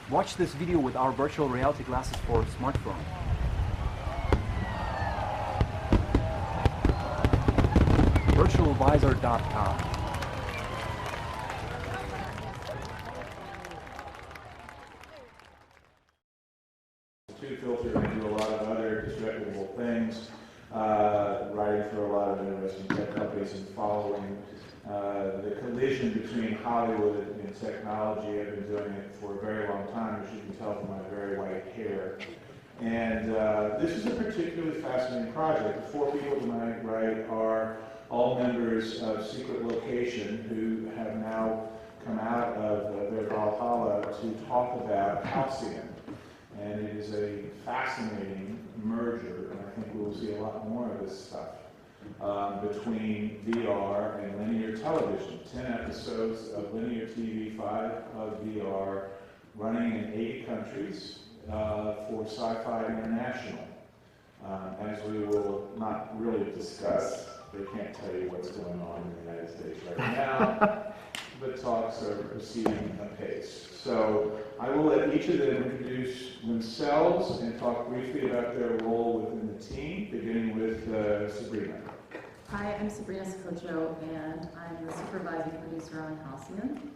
Watch this video with our virtual reality glasses for smartphone. virtualvizor.com. Tubefilter can do a lot of other disreputable things, writing for a lot of interesting tech companies and following the collision between Hollywood and technology. I've been doing it for a very long time, as you can tell from my very white hair. And this is a particularly fascinating project. The four people tonight, right, are all members of Secret Location who have now come out of their Valhalla to talk about Halcyon. And it is a fascinating merger, and I think we will see a lot more of this stuff between VR and linear television. 10 episodes of linear TV, 5 of VR, running in 80 countries for Syfy International. As we will not really discuss, they can't tell you what's going on in the United States right now, but talks are proceeding apace. So I will let each of them introduce themselves and talk briefly about their role within the team, beginning with Sabrina. Hi, I'm Sabrina Saccoccio, and I'm the supervising producer on Halcyon.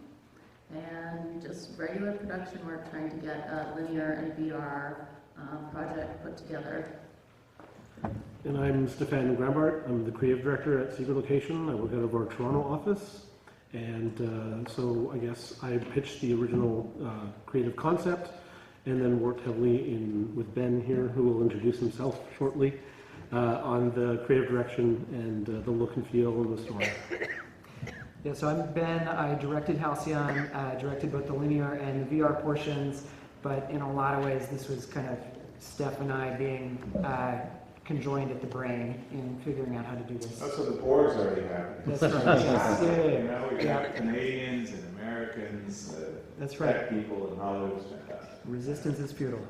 And just regular production work, trying to get a linear and VR project put together. And I'm Stefan Grambart. I'm the creative director at Secret Location. I work out of our Toronto office. And so I guess I pitched the original creative concept and then worked heavily with Ben here, who will introduce himself shortly, on the creative direction and the look and feel of the story. Yeah, so I'm Ben. I directed Halcyon, directed both the linear and the VR portions, but in a lot of ways this was kind of Steph and I being conjoined at the brain in figuring out how to do this. Oh, so the board's already happening. That's right. Yes. You know, we got Canadians and Americans, that's tech right. people, and Hollywood is fantastic. Resistance is futile.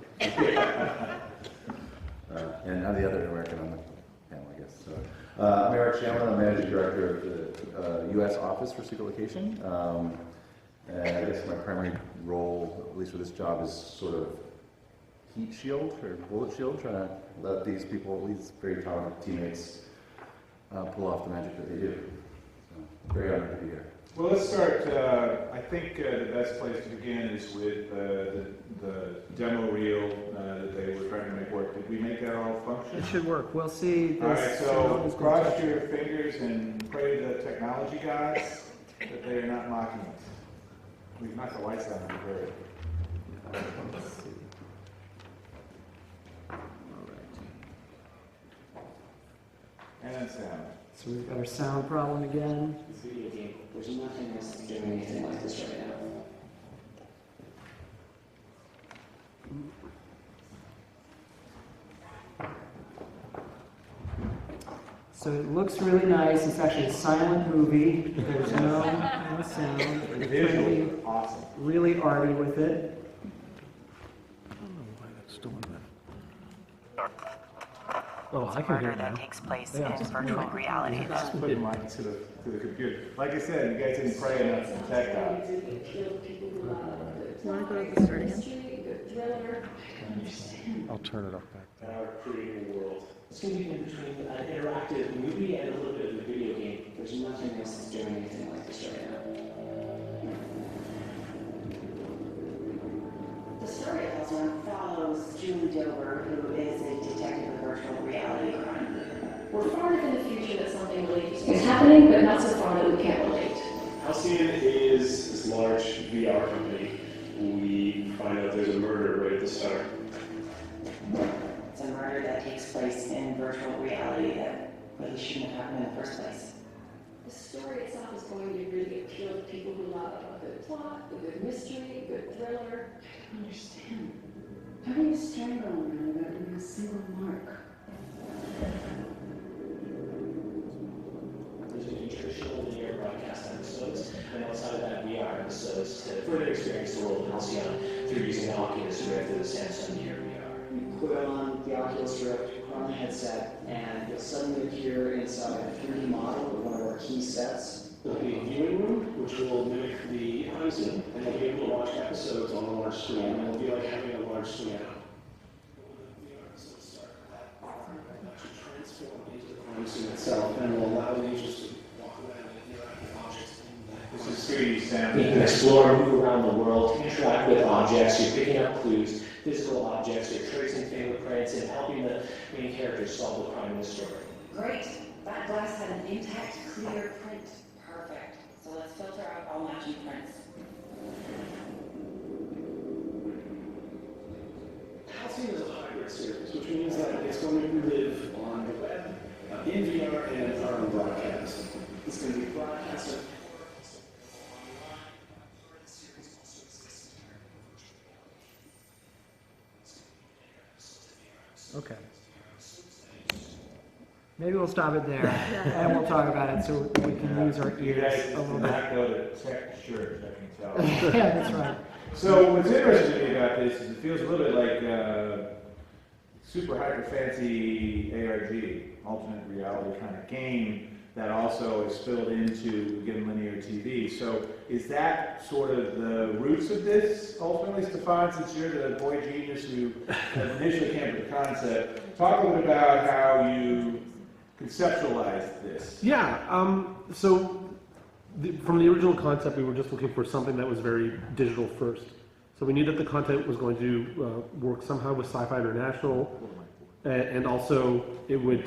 And I'm the other American on the panel, I guess. So, I'm Shamlin. I'm managing director of the U.S. office for Secret Location. And I guess my primary role, at least for this job, is sort of heat shield or bullet shield, trying to let these people, these very talented teammates, pull off the magic that they do. So, very honored to be here. Well, let's start. I think the best place to begin is with the demo reel that they were trying to make work. Did we make that all function? It should work. We'll see. All right, so cross your fingers and pray to the technology gods that they are not mocking us. We've knocked the lights down on the bird. Let's see. And sound. So we've got our sound problem again. This video game, there's nothing else that's doing anything like this right now. So it looks really nice. It's actually a silent movie. There's no sound. We're trying to be Awesome. really arty with it. I don't know why that's doing that. Oh, I can hear murder it that now. takes place Yeah. in virtual reality. Just put the mic to the computer. Like I said, you guys didn't pray enough to tech gods. You want to go to the start again? I'll turn it up back there. Our creating world. It's going to be in between an interactive movie and a little bit of a video game. There's nothing else that's doing anything like this right now. The story of Halcyon follows Julie Dover, who is a detective of virtual reality crime. We're far enough in the future that something really interesting is happening, but not so far that we can't relate. Halcyon is this large VR company. We find out there's a murder right at the start. It's a murder that takes place in virtual reality that really shouldn't have happened in the first place. The story itself is going to really appeal to people who love a good plot, a good mystery, a good thriller. I don't understand. How do you strangle a man without leaving a single mark? There's going to be traditional linear broadcast episodes, and outside of that, VR episodes to further experience the world of Halcyon through using the Oculus Rift or the Samsung Gear VR. You put on the Oculus Rift, on the headset, and you'll suddenly appear inside a 3D model of one of our key sets. There'll be a viewing room, which will mimic the Halcyon, and you'll be able to watch episodes on a large screen, and it'll be like having a large screen out. Transform into the Halcyon itself, and will allow the users to walk around and interact with objects. This is 3D sound. You can explore, move around the world, interact with objects, you're picking up clues, physical objects, you're tracing fingerprints, and helping the main characters solve the crime in the story. Great. That glass had an intact, clear print. Perfect. So let's filter out all matching prints. Halcyon is a hybrid series, which means that it's going to live on the web, in VR, and on broadcast. It's going to be broadcasted. Okay. Maybe we'll stop it there, and we'll talk about it so we can use our You ears guys a little did bit. not go to tech church, I can tell. Yeah, that's right. So what's interesting to me about this is it feels a little bit like super hyper fancy ARG, alternate reality kind of game that also is spilled into, again, linear TV. So is that sort of the roots of this, ultimately, Stefan, since you're the boy genius who initially came with the concept? Talk a little bit about how you conceptualized this. Yeah, from the original concept, we were just looking for something that was very digital first. So we knew that the content was going to work somehow with Syfy International, and also it would,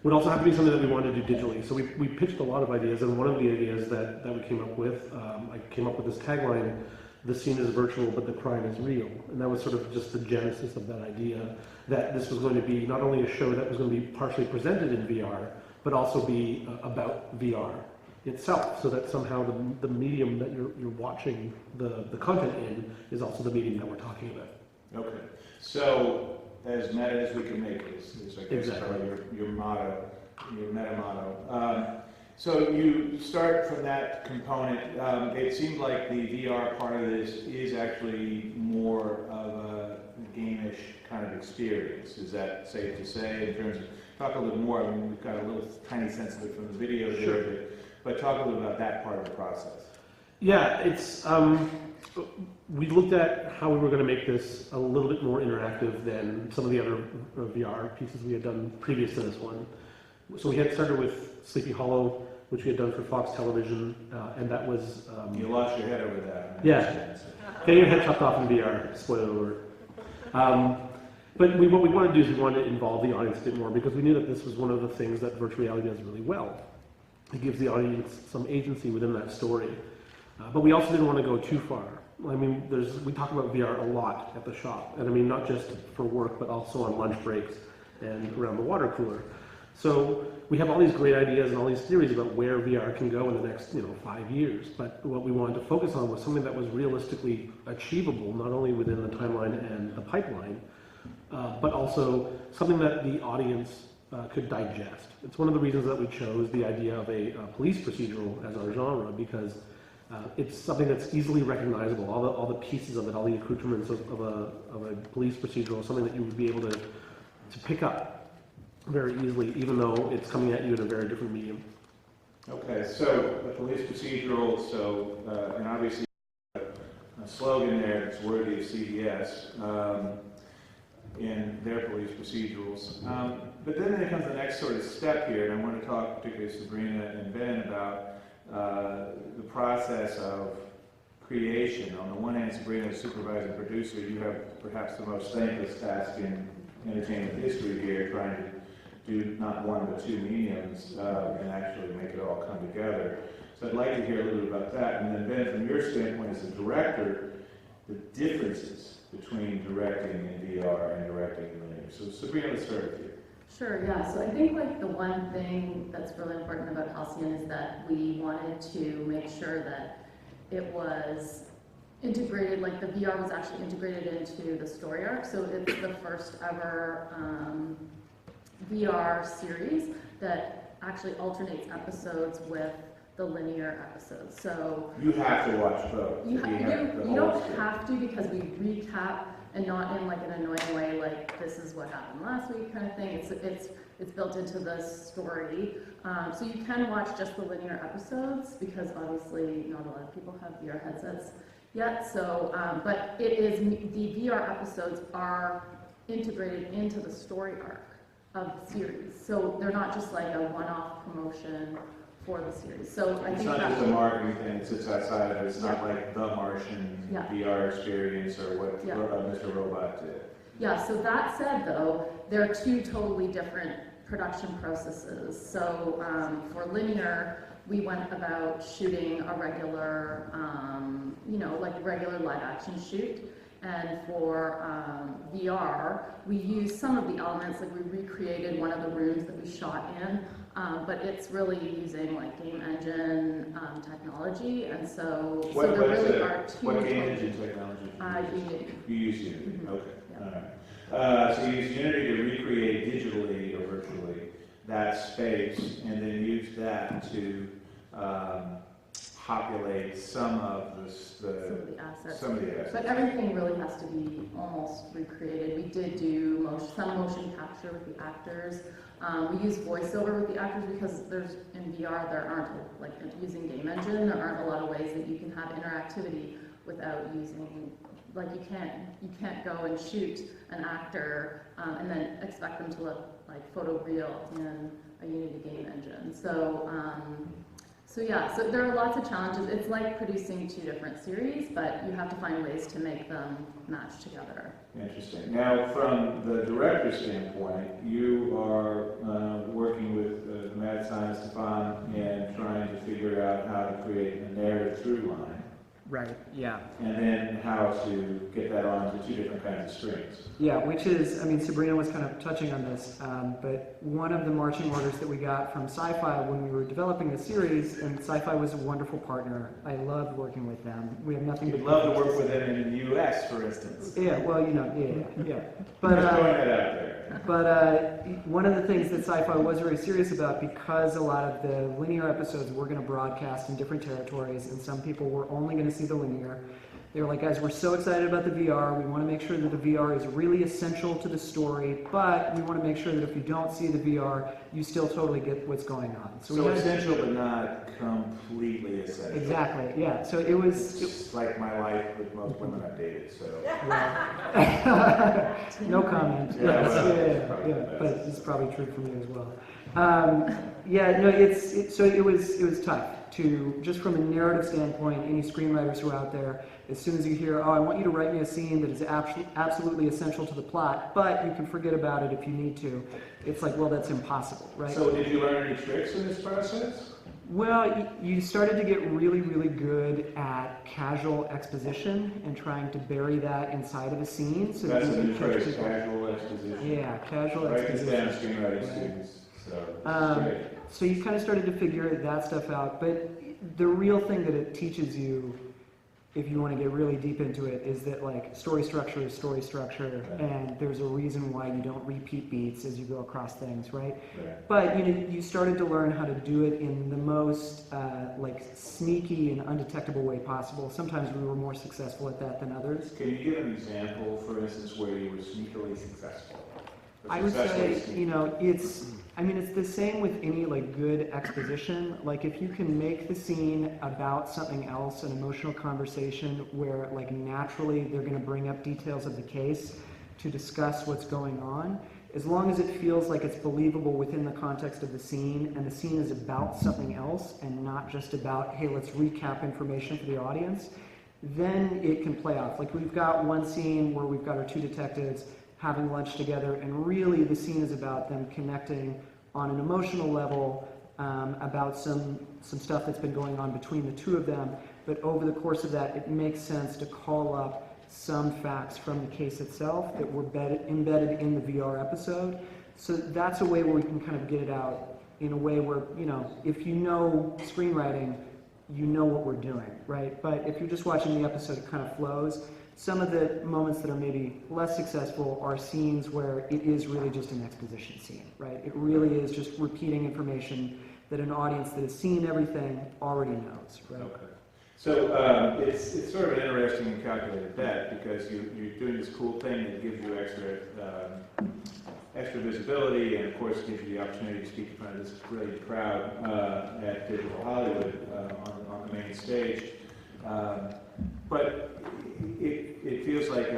would also have to be something that we wanted to do digitally. So we pitched a lot of ideas, and one of the ideas that we came up with, I came up with this tagline, "The scene is virtual, but the crime is real." And that was sort of just the genesis of that idea, that this was going to be not only a show that was going to be partially presented in VR, but also be about VR itself, so that somehow the medium that you're watching the content in is also the medium that we're talking about. Okay. So, as meta as we can make this, is I guess Exactly. probably your motto, your meta motto. So you start from that component. It seems like the VR part of this is actually more of a game-ish kind of experience. Is that safe to say? In terms of, talk a little more. I mean, we've got a little tiny sense of it from the video Sure. there, but talk a little about that part of the process. Yeah, it's we looked at how we were going to make this a little bit more interactive than some of the other VR pieces we had done previous to this one. So we had started with Sleepy Hollow, which we had done for Fox Television, and that was You lost your head over that. Yeah. Getting your head chopped off in VR. Spoiler alert. But what we wanted to do is we wanted to involve the audience a bit more, because we knew that this was one of the things that virtual reality does really well. It gives the audience some agency within that story. But we also didn't want to go too far. I mean, we talk about VR a lot at the shop, and I mean, not just for work, but also on lunch breaks and around the water cooler. So we have all these great ideas and all these theories about where VR can go in the next 5 years. But what we wanted to focus on was something that was realistically achievable, not only within the timeline and the pipeline, but also something that the audience could digest. It's one of the reasons that we chose the idea of a police procedural as our genre, because it's something that's easily recognizable. All the pieces of it, all the accoutrements of a police procedural, something that you would be able to pick up very easily, even though it's coming at you in a very different medium. Okay, so the police procedural, and obviously a slogan there that's worthy of CBS in their police procedurals. But then there comes the next sort of step here, and I want to talk particularly to Sabrina and Ben about the process of creation. On the one hand, Sabrina is supervising producer. You have perhaps the most thankless task in entertainment history here, trying to do not one but two mediums and actually make it all come together. So I'd like to hear a little bit about that. And then Ben, from your standpoint as a director, the differences between directing in VR and directing in linear. So Sabrina, let's start with you. Sure, yeah. So I think like the one thing that's really important about Halcyon is that we wanted to make sure that it was integrated, like the VR was actually integrated into the story arc. So it's the first ever VR series that actually alternates episodes with the linear episodes. So You have to watch both. you have don't have to, because we recap, and not in like an annoying way, like this is what happened last week kind of thing. It's it's built into the story. So you can watch just the linear episodes because obviously not a lot of people have VR headsets yet. So, but it is, the VR episodes are integrated into the story arc of the series. So they're not just like a one-off promotion for the series. So I It's think not that's just a marketing thing that sits outside of it. It's not Yeah. like the Martian Yeah. VR experience or what Yeah. Mr. Robot did. Yeah, so that said though, there are two totally different production processes. So for linear, we went about shooting a regular, like regular live action shoot. And for VR, we used some of the elements, like we recreated one of the rooms that we shot in, but it's really using like game engine technology. And so there really are two. What game engine technology? Unity. You use Unity, Mhm. okay. Yeah. All right. So you use Unity to recreate digitally or virtually that space, and then use that to populate some of the assets. some of the assets. But everything really has to be almost recreated. We did do some motion capture with the actors. We use voiceover with the actors because in VR there aren't, like using game engine, there aren't a lot of ways that you can have interactivity without using, like you can't go and shoot an actor and then expect them to look like photoreal in a Unity game engine. So there are lots of challenges. It's like producing two different series, but you have to find ways to make them match together. Interesting. Now, from the director's standpoint, you are working with the mad scientist Stefan and trying to figure out how to create a narrative through line. Right, yeah. And then how to get that onto two different kinds of screens. Yeah, which is, I mean, Sabrina was kind of touching on this, but one of the marching orders that we got from Syfy when we were developing the series, and Syfy was a wonderful partner. I loved working with them. We have nothing You'd but love to work with them in the U.S., for instance. Yeah, well, yeah. But just throwing that out there. But one of the things that Syfy was very serious about, because a lot of the linear episodes were going to broadcast in different territories, and some people were only going to see the linear. They were like, guys, we're so excited about the VR. We want to make sure that the VR is really essential to the story, but we want to make sure that if you don't see the VR, you still totally get what's going on. So essential, but not completely essential. Exactly, yeah. So it was... It's like my life with most women I've dated, so... No comment. Yeah, but it's probably true for me as well. So it was tough to, just from a narrative standpoint, any screenwriters who are out there, as soon as you hear, oh, I want you to write me a scene that is absolutely essential to the plot, but you can forget about it if you need to, it's like, well, that's impossible, right? So did you learn any tricks in this process? Well, you started to get really, really good at casual exposition and trying to bury that inside of a scene. So That's that a you new can catch phrase, people. casual exposition. Yeah, casual Write this down, exposition. screenwriting students. So, great. So you kind of started to figure that stuff out. But the real thing that it teaches you, if you want to get really deep into it, is that like story structure is story structure, and there's a reason why you don't repeat beats as you go across things, right? But you started to learn how to do it in the most like sneaky and undetectable way possible. Sometimes we were more successful at that than others. Can you give an example, for instance, where you were sneakily successful? I would say, it's the same with any like good exposition. Like if you can make the scene about something else, an emotional conversation where like naturally they're going to bring up details of the case to discuss what's going on, as long as it feels like it's believable within the context of the scene and the scene is about something else and not just about, hey, let's recap information for the audience, then it can play off. Like we've got one scene where we've got our two detectives having lunch together, and really the scene is about them connecting on an emotional level about some stuff that's been going on between the two of them, but over the course of that it makes sense to call up some facts from the case itself that were embedded in the VR episode. So that's a way where we can kind of get it out in a way where, if you know screenwriting, you know what we're doing, right? But if you're just watching the episode, it kind of flows. Some of the moments that are maybe less successful are scenes where it is really just an exposition scene, right? It really is just repeating information that an audience that has seen everything already knows, right? Okay. So it's sort of an interesting and calculated bet because you're doing this cool thing that gives you extra visibility, and of course gives you the opportunity to speak in front of this brilliant crowd at Digital Hollywood on the main stage. But it feels like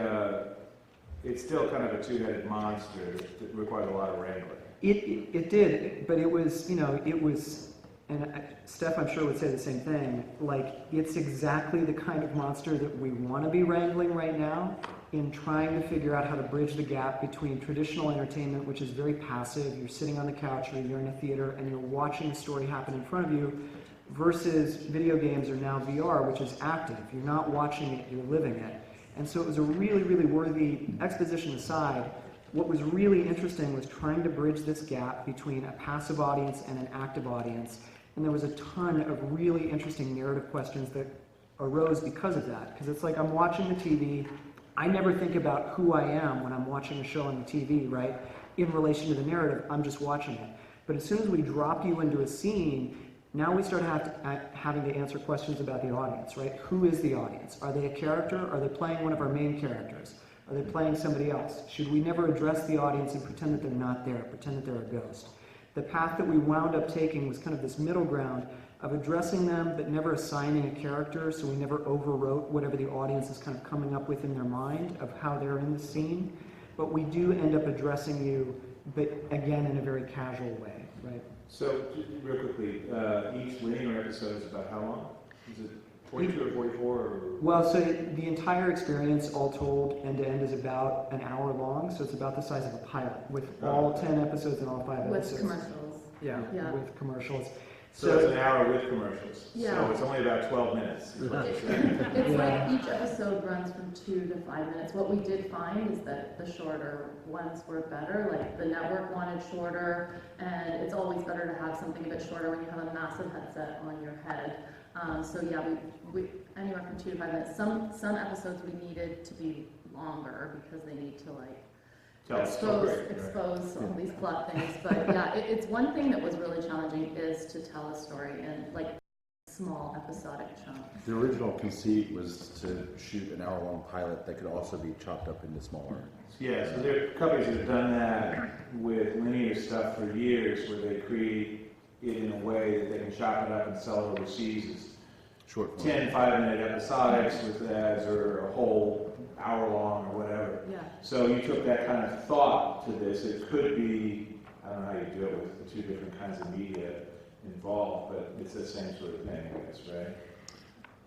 it's still kind of a two-headed monster that requires a lot of wrangling. It did, but it was, it was, and Steph, I'm sure, would say the same thing, like, it's exactly the kind of monster that we want to be wrangling right now in trying to figure out how to bridge the gap between traditional entertainment, which is very passive, you're sitting on the couch or you're in a theater and you're watching a story happen in front of you, versus video games or now VR, which is active. You're not watching it, you're living it. And so it was a really, really worthy, exposition aside, what was really interesting was trying to bridge this gap between a passive audience and an active audience. And there was a ton of really interesting narrative questions that arose because of that. Because it's like I'm watching the TV, I never think about who I am when I'm watching a show on the TV, right? In relation to the narrative, I'm just watching it. But as soon as we drop you into a scene, now we start having to answer questions about the audience, right? Who is the audience? Are they a character? Are they playing one of our main characters? Are they playing somebody else? Should we never address the audience and pretend that they're not there, pretend that they're a ghost? The path that we wound up taking was kind of this middle ground of addressing them but never assigning a character, so we never overwrote whatever the audience is kind of coming up with in their mind of how they're in the scene. But we do end up addressing you, but again, in a very casual way, right? So, real quickly, each linear episode is about how long? Is it 42 or 44? Or? Well, so the entire experience, all told, end to end, is about an hour long, so it's about the size of a pilot, with all 10 episodes and all 5 episodes. With commercials. Yeah, with commercials. So it's an hour with commercials. Yeah. So it's only about 12 minutes. It's like each episode runs from 2 to 5 minutes. What we did find is that the shorter ones were better. Like the network wanted shorter, and it's always better to have something a bit shorter when you have a massive headset on your head. So yeah, we anywhere from 2 to 5 minutes. Some episodes we needed to be longer because they need to like expose all these plot things. But yeah, it's one thing that was really challenging is to tell a story in like small episodic chunks. The original conceit was to shoot an hour-long pilot that could also be chopped up into smaller. Yeah, so there are companies that have done that with linear stuff for years, where they create it in a way that they can chop it up and sell it overseas as Short 10 5-minute episodics with ads, or a whole hour long or whatever. Yeah. So you took that kind of thought to this. It could be, I don't know how you do it with the 2 different kinds of media involved, but it's the same sort of thing, I guess, right?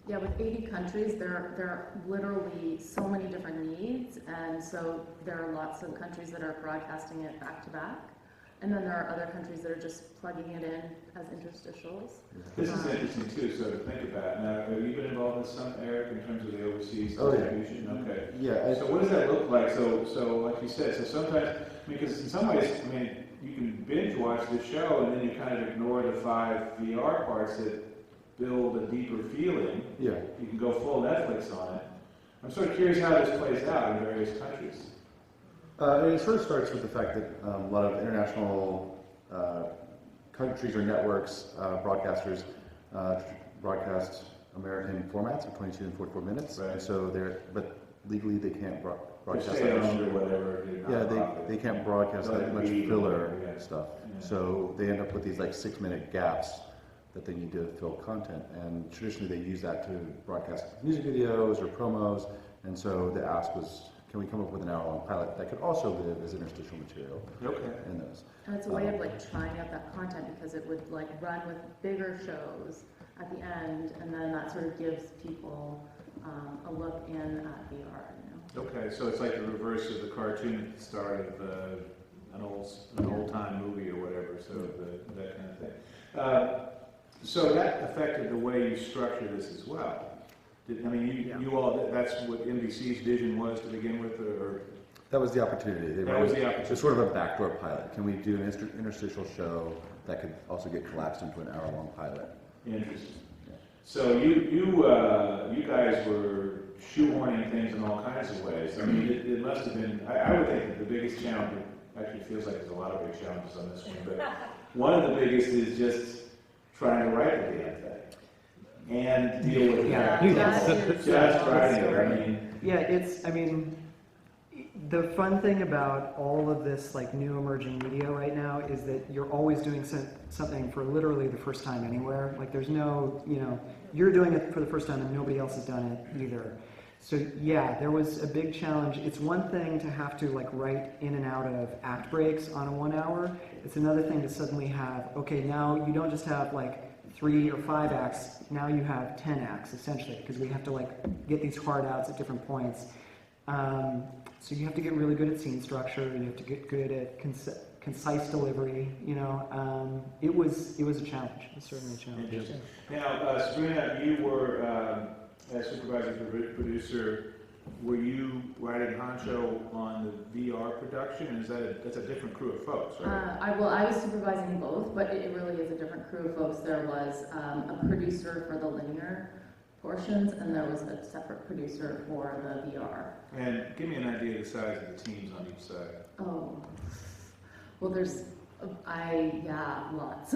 Yeah, with 80 countries, there are literally so many different needs, and so there are lots of countries that are broadcasting it back to back, and then there are other countries that are just plugging it in as interstitials. This is interesting too, so to think about. Now, have you been involved in some, Eric, in terms of the overseas Oh, yeah. distribution? Okay. Yeah. So what does that look like? So like you said, so sometimes, because in some ways, you can binge watch the show and then you kind of ignore the 5 VR parts that build a deeper feeling. Yeah. You can go full Netflix on it. I'm sort of curious how this plays out in various countries. It sort of starts with the fact that a lot of international countries or networks, broadcasters, broadcast American formats of 22 and 44 minutes. Right. And so but legally they can't broadcast Stay that on much. or whatever. Yeah, they can't broadcast that much be, filler yeah. stuff. Yeah. So they end up with these like 6-minute gaps that they need to fill content. And traditionally they use that to broadcast music videos or promos. And so the ask was, can we come up with an hour-long pilot that could also live as interstitial material in those? And it's a way of like trying out that content, because it would like run with bigger shows at the end, and then that sort of gives people a look in at VR. You know? Okay, so it's like the reverse of the cartoon at the start of an old-time movie or whatever, so that kind of thing. So that affected the way you structure this as well. You all, that's what NBC's vision was to begin with, or? That was the opportunity. That was the opportunity. It's sort of a backdoor pilot. Can we do an interstitial show that could also get collapsed into an hour-long pilot? Interesting. Yeah. So you guys were shoehorning things in all kinds of ways. I mean, it must have been, I would think that the biggest challenge, actually feels like there's a lot of big challenges on this one, but one of the biggest is just trying to write the damn thing. And deal with that. Yeah. Just writing it. Yeah, The fun thing about all of this like new emerging media right now is that you're always doing something for literally the first time anywhere. Like there's no, you're doing it for the first time and nobody else has done it either. So yeah, there was a big challenge. It's one thing to have to like write in and out of act breaks on a 1 hour. It's another thing to suddenly have, okay, now you don't just have like 3 or 5 acts, now you have 10 acts essentially, because we have to like get these hard outs at different points. So you have to get really good at scene structure. You have to get good at concise delivery. It was a challenge. It was certainly a challenge. Interesting. Now, Sabrina, you were as supervising producer. Were you writing honcho on the VR production? And that's a different crew of folks, right? I was supervising both, but it really is a different crew of folks. There was a producer for the linear portions, and there was a separate producer for the VR. And give me an idea of the size of the teams on each side. Oh, well, there's, lots.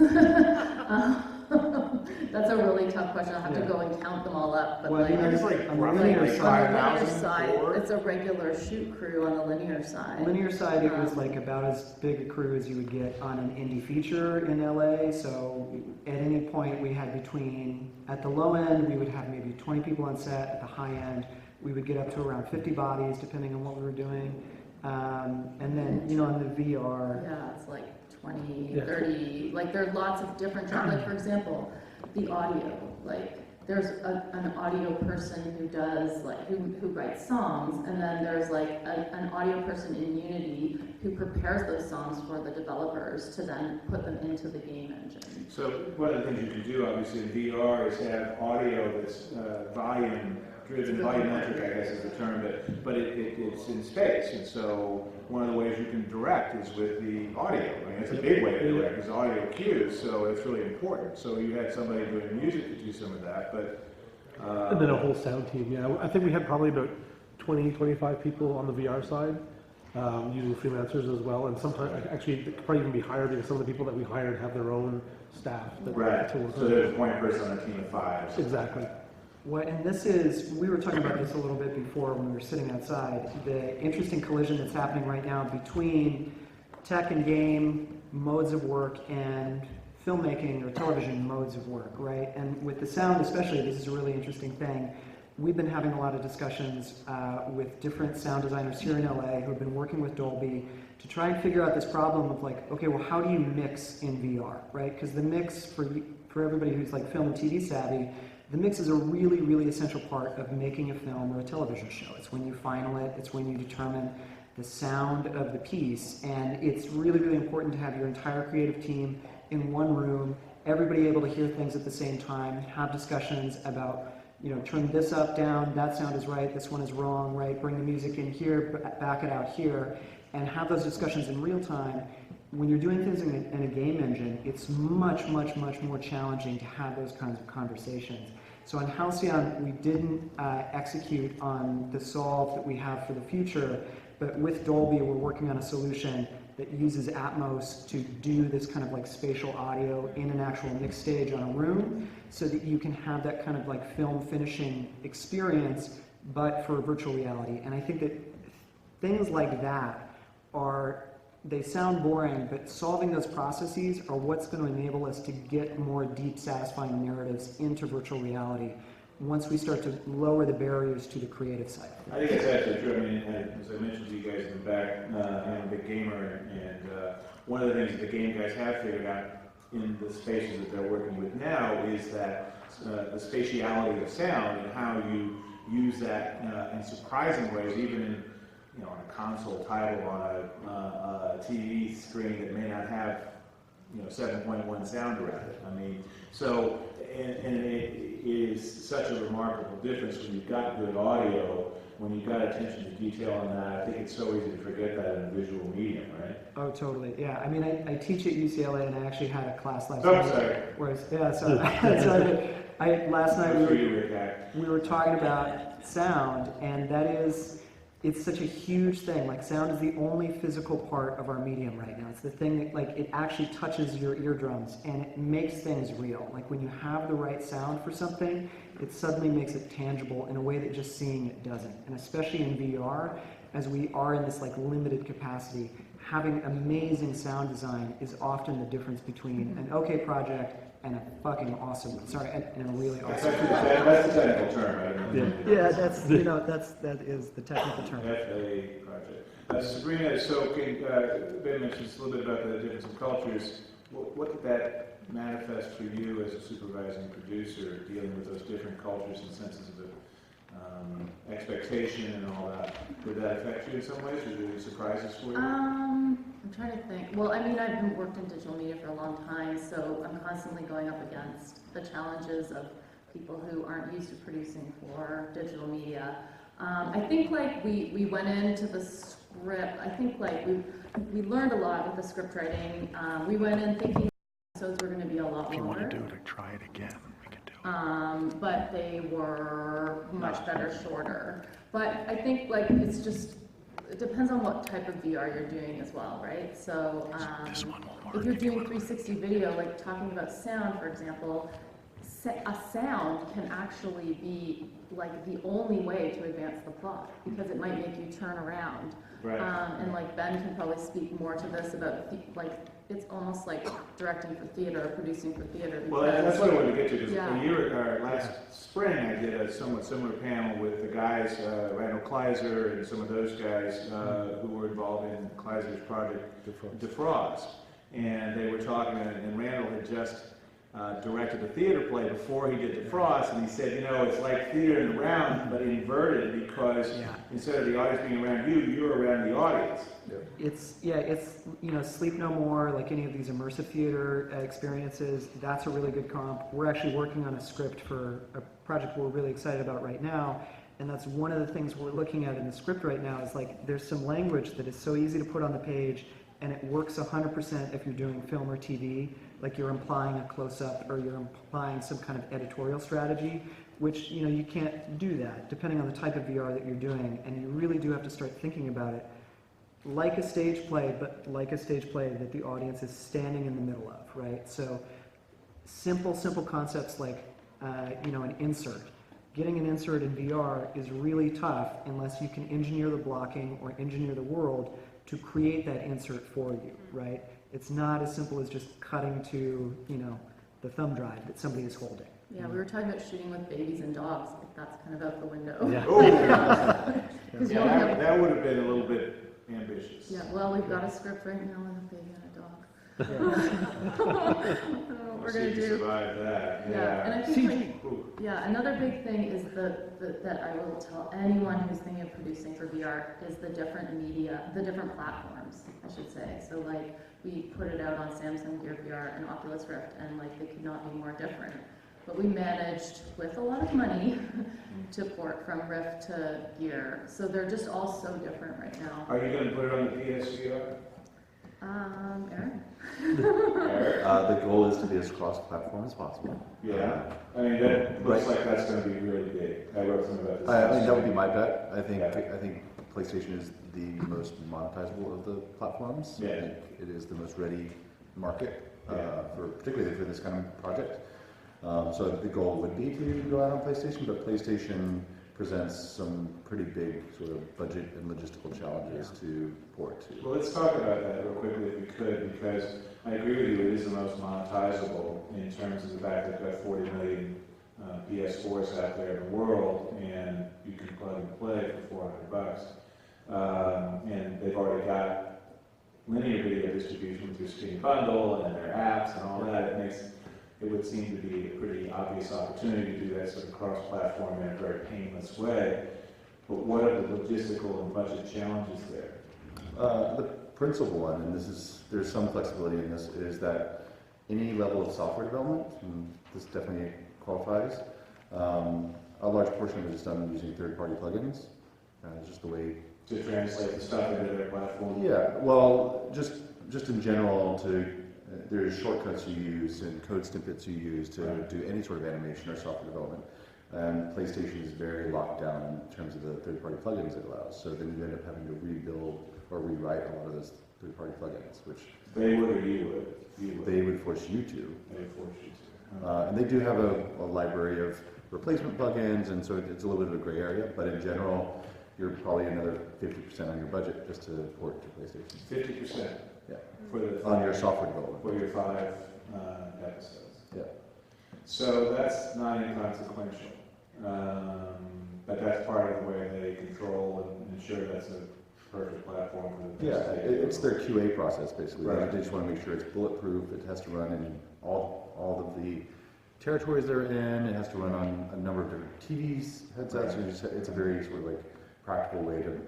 That's a really tough question. I'll have to go and count them all up. But It's like on the roughly linear like side, 5,000 side, for? it's a regular shoot crew on the linear side. Linear side, it was like about as big a crew as you would get on an indie feature in LA. So at any point we had at the low end, we would have maybe 20 people on set. At the high end, we would get up to around 50 bodies, depending on what we were doing. And then, on the VR. Yeah, it's like 20, 30, like there are lots of different jobs. Like for example, the audio, like there's an audio person who does who writes songs, and then there's like an audio person in Unity who prepares those songs for the developers to then put them into the game engine. So one of the things you can do obviously in VR is have audio that's volume driven, volumetric I guess is the term, but it's in space, and so one of the ways you can direct is with the audio. I mean, it's a big way to direct, is audio cues, so it's really important. So you had somebody doing music to do some of that, but... and then a whole sound team, yeah. I think we had probably about 20, 25 people on the VR side, using freelancers as well, and sometimes, actually, it could probably even be higher because some of the people that we hired have their own staff. Right, so there's a point person on a team of 5. Exactly. And we were talking about this a little bit before when we were sitting outside, the interesting collision that's happening right now between tech and game modes of work and filmmaking or television modes of work, right? And with the sound especially, this is a really interesting thing. We've been having a lot of discussions with different sound designers here in LA who have been working with Dolby to try and figure out this problem of like, okay, well, how do you mix in VR, right? Because the mix for everybody who's like film and TV savvy, the mix is a really, really essential part of making a film or a television show. It's when you final it, it's when you determine the sound of the piece, and it's really, really important to have your entire creative team in one room, everybody able to hear things at the same time, have discussions about, turn this up, down, that sound is right, this one is wrong, right, bring the music in here, back it out here, and have those discussions in real time. When you're doing things in a game engine, it's much, much, much more challenging to have those kinds of conversations. So on Halcyon, we didn't execute on the solve that we have for the future, but with Dolby, we're working on a solution that uses Atmos to do this kind of like spatial audio in an actual mix stage on a room, so that you can have that kind of like film finishing experience, but for virtual reality. And I think that things like that they sound boring, but solving those processes are what's going to enable us to get more deep, satisfying narratives into virtual reality once we start to lower the barriers to the creative side. I think that's absolutely true. I mean, as I mentioned to you guys in the back, I'm a big gamer, and one of the things that the game guys have figured out in the spaces that they're working with now is that the spatiality of sound and how you use that in surprising ways, even in on a console title on a TV screen that may not have 7.1 sound around it. I mean, so and it is such a remarkable difference when you've got good audio, when you've got attention to detail on that. I think it's so easy to forget that in a visual medium, right? Oh, totally. Yeah. I mean, I teach at UCLA, and I actually had a class last night. Oh, sorry. Last night we were talking about sound, and it's such a huge thing. Like, sound is the only physical part of our medium right now. It's the thing that, like, it actually touches your eardrums and it makes things real. Like, when you have the right sound for something, it suddenly makes it tangible in a way that just seeing it doesn't. And especially in VR, as we are in this like limited capacity, having amazing sound design is often the difference between an okay project and a fucking awesome, and a really awesome. That's the technical term, right? Yeah, that's, you know, that is the technical term. FA project. Sabrina, so Ben mentioned a little bit about the difference of cultures. What did that manifest for you as a supervising producer, dealing with those different cultures and senses of expectation and all that? Did that affect you in some ways, or were there any surprises for you? I'm trying to think. Well, I mean, I've been worked in digital media for a long time, so I'm constantly going up against the challenges of people who aren't used to producing for digital media. I think like we went into the script, I think like we learned a lot with the script writing. We went in thinking episodes were going to be a lot longer. If you want to do it, try it again. We can do it. But they were much better shorter. But I think like it's just, it depends on what type of VR you're doing as well, right? So This one will work if you're doing 360 video, like talking about sound, for example, a sound can actually be like the only way to advance the plot because it might make you turn around. Right. And like Ben can probably speak more to this about like it's almost like directing for theater or producing for theater. Well, that's what I wanted to get to. Because Yeah. a year last spring, I did a somewhat similar panel with the guys, Randall Kleiser and some of those guys who were involved in Kleiser's project Defrost. And they were talking, and Randall had just directed a theater play before he did Defrost, and he said, you know, it's like theater in the round, but inverted because instead of the audience being around you, you're around the audience. It's you know, Sleep No More, like any of these immersive theater experiences, that's a really good comp. We're actually working on a script for a project we're really excited about right now, and that's one of the things we're looking at in the script right now is like there's some language that is so easy to put on the page, and it works 100% if you're doing film or TV, like you're implying a close-up or you're implying some kind of editorial strategy, which, you know, you can't do that depending on the type of VR that you're doing, and you really do have to start thinking about it like a stage play, but like a stage play that the audience is standing in the middle of, right? So simple concepts like, you know, an insert. Getting an insert in VR is really tough unless you can engineer the blocking or engineer the world to create that insert for you, right? It's not as simple as just cutting to, you know, the thumb drive that somebody is holding. Yeah, we were talking about shooting with babies and dogs, but that's kind of out the window. Yeah. Oh, yeah, that would have been a little bit ambitious. yeah, well, we've got a script right now with a baby and a dog. I don't know what we're See going if to you do. survive that. Yeah, and I think like, Ooh. yeah, another big thing is that I will tell anyone who's thinking of producing for VR is the different media, the different platforms, I should say. So like we put it out on Samsung Gear VR and Oculus Rift, and like they could not be more different. But we managed with a lot of money to port from Rift to Gear. So they're just all so different right now. Are you going to put it on the PSVR? Aaron? The goal is to be as cross-platform as possible. Yeah. I mean, that looks like that's going to be really big. I wrote something about this. I think that would be my bet. I think PlayStation is the most monetizable of the platforms. Yeah. I think it is the most ready market, particularly for this kind of project. So the goal would be to go out on PlayStation, but PlayStation presents some pretty big sort of budget and logistical challenges to port to. Well, let's talk about that real quickly if we could, because I agree with you, it is the most monetizable in terms of the fact that there are 40 million PS4s out there in the world, and you can plug and play for $400. And they've already got linear video distribution through Steam Bundle and their apps and all that. It would seem to be a pretty obvious opportunity to do that sort of cross-platform in a very painless way. But what are the logistical and budget challenges there? The principal one, and there's some flexibility in this, is that any level of software development, and this definitely qualifies, a large portion of it is done using third-party plugins. It's just the way To translate the stuff into their platform? Yeah, well, just in general, there's shortcuts you use and code snippets you use to do any sort of animation or software development. And PlayStation is very locked down in terms of the third-party plugins it allows. So then you end up having to rebuild or rewrite a lot of those third-party plugins, which They would or you would? they would force you to. They would force you to. And they do have a library of replacement plugins, and so it's a little bit of a gray area, but in general, you're probably another 50% on your budget just to port to PlayStation. 50%? Yeah. For the on your software development. For your 5 episodes. Yeah. So that's not inconsequential. But that's part of the way they control and ensure that's a perfect platform for the it's their QA process basically. Right. They just want to make sure it's bulletproof. It has to run in all of the territories they're in. It has to run on a number of different TVs, headsets. Right. It's a very sort of like practical way to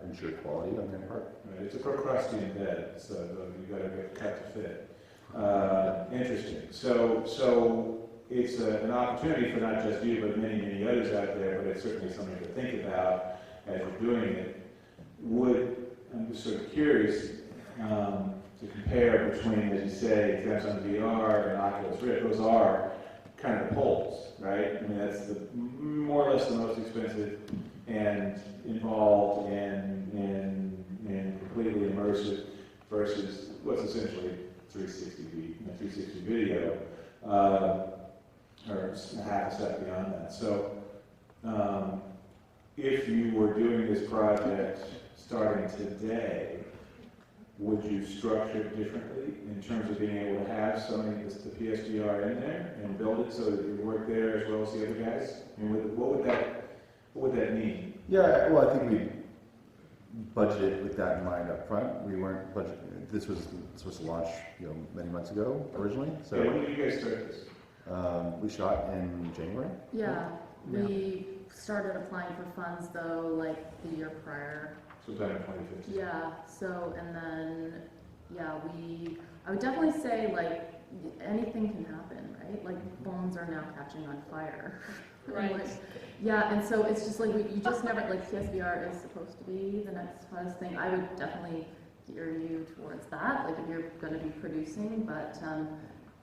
ensure quality on their part. Right. It's a Procrustean bed, so you got to get cut to fit. Interesting. So it's an opportunity for not just you, but many, many others out there, but it's certainly something to think about as you're doing it. I'm just sort of curious to compare between, as you say, Samsung VR and Oculus Rift. Those are kind of the poles, right? I mean, that's more or less the most expensive and involved and completely immersive versus what's essentially 360 video, or half a step beyond that. So, if you were doing this project starting today, would you structure it differently in terms of being able to have something that's the PSVR in there and build it so that you work there as well as the other guys? I mean, what would that mean? Yeah, well, I think we budgeted with that in mind up front. We weren't budgeting. This was supposed to launch, many months ago originally. So when did you guys start this? We shot in January. Yeah, we started applying for funds though, like the year prior. Sometime in 2015. Yeah. So and then, I would definitely say like anything can happen, right? Like phones are now catching on fire. Right. And so it's just like you just never like PSVR is supposed to be the next hottest thing. I would definitely gear you towards that, like if you're going to be producing, but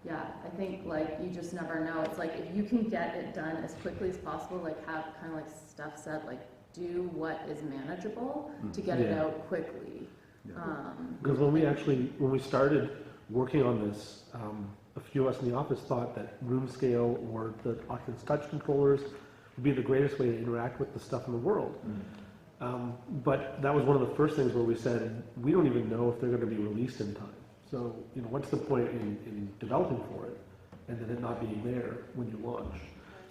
I think like you just never know. It's like if you can get it done as quickly as possible, like have kind of like Steph said, like do what is manageable to get it out quickly. Because when we started working on this, a few of us in the office thought that room scale or the Oculus touch controllers would be the greatest way to interact with the stuff in the world. But that was one of the first things where we said, we don't even know if they're going to be released in time. So, what's the point in developing for it and then it not being there when you launch?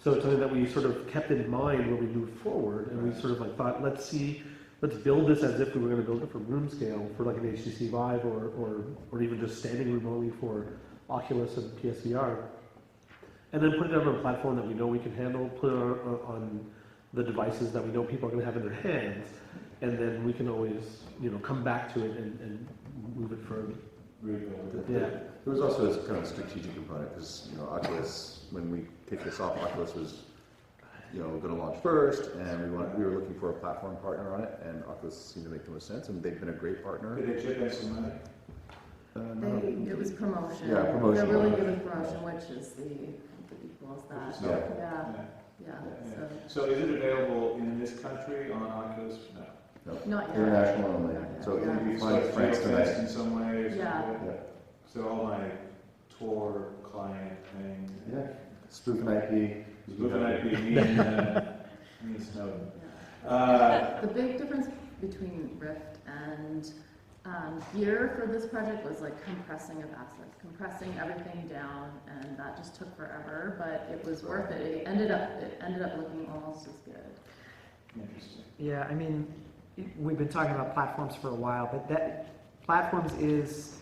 So it's something that we sort of kept in mind when we moved forward, and we sort of like thought, let's build this as if we were going to build it for room scale for like an HTC Vive or even just standing remotely for Oculus and PSVR. And then put it on a platform that we know we can handle, put it on the devices that we know people are going to have in their hands, and then we can always, come back to it and move it further. Yeah. There was also this kind of strategic component because, Oculus, when we kicked this off, Oculus was, going to launch first, and we were looking for a platform partner on it, and Oculus seemed to make the most sense, and they've been a great partner. Did they chip in some money? It was promotion. Yeah, promotion. They're really good with promotion, which is the equals that. So is it available in this country on Oculus? No. Not yet. International only. So it would be fine for France tonight. In some way or something? Yeah. So all my Tor client thing. Yeah. Spoofing IP. Spoofing IP means Snowden. The big difference between Rift and Gear for this project was like compressing of assets, compressing everything down, and that just took forever, but it was worth it. It ended up looking almost as good. Interesting. Yeah, I mean, we've been talking about platforms for a while, but that platforms is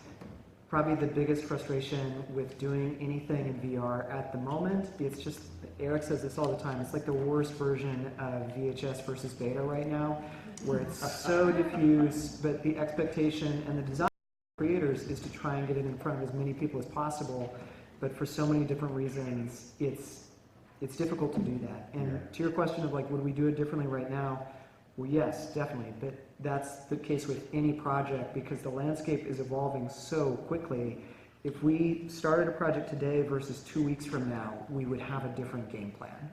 probably the biggest frustration with doing anything in VR at the moment. It's just, Eric says this all the time, it's like the worst version of VHS versus beta right now, where it's so diffuse, but the expectation and the design of creators is to try and get it in front of as many people as possible, but for so many different reasons, it's difficult to do that. And to your question of like, would we do it differently right now? Well, yes, definitely, but that's the case with any project because the landscape is evolving so quickly. If we started a project today versus 2 weeks from now, we would have a different game plan,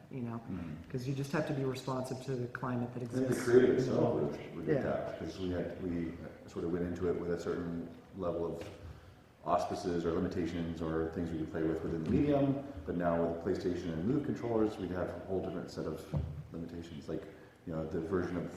because you just have to be responsive to the climate that exists. And the creative itself would adapt because we sort of went into it with a certain level of auspices or limitations or things we could play with within the medium, but now with PlayStation and Move controllers, we'd have a whole different set of limitations. Like, the version of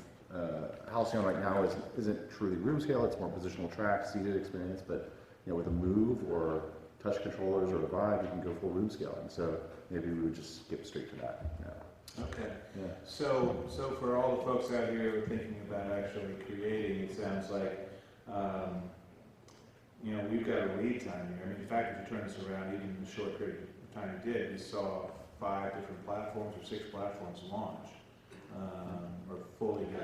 Halcyon right now isn't truly room scale, it's more positional track, seated experience, but with a Move or touch controllers or a Vive, you can go full room scale. And so maybe we would just skip straight to that now. Okay. Yeah. So for all the folks out here thinking about actually creating, it sounds like, we've got a lead time here. I mean, in fact, if you turn this around, even in the short period of time you did, we saw 5 different platforms or 6 platforms launch, or fully get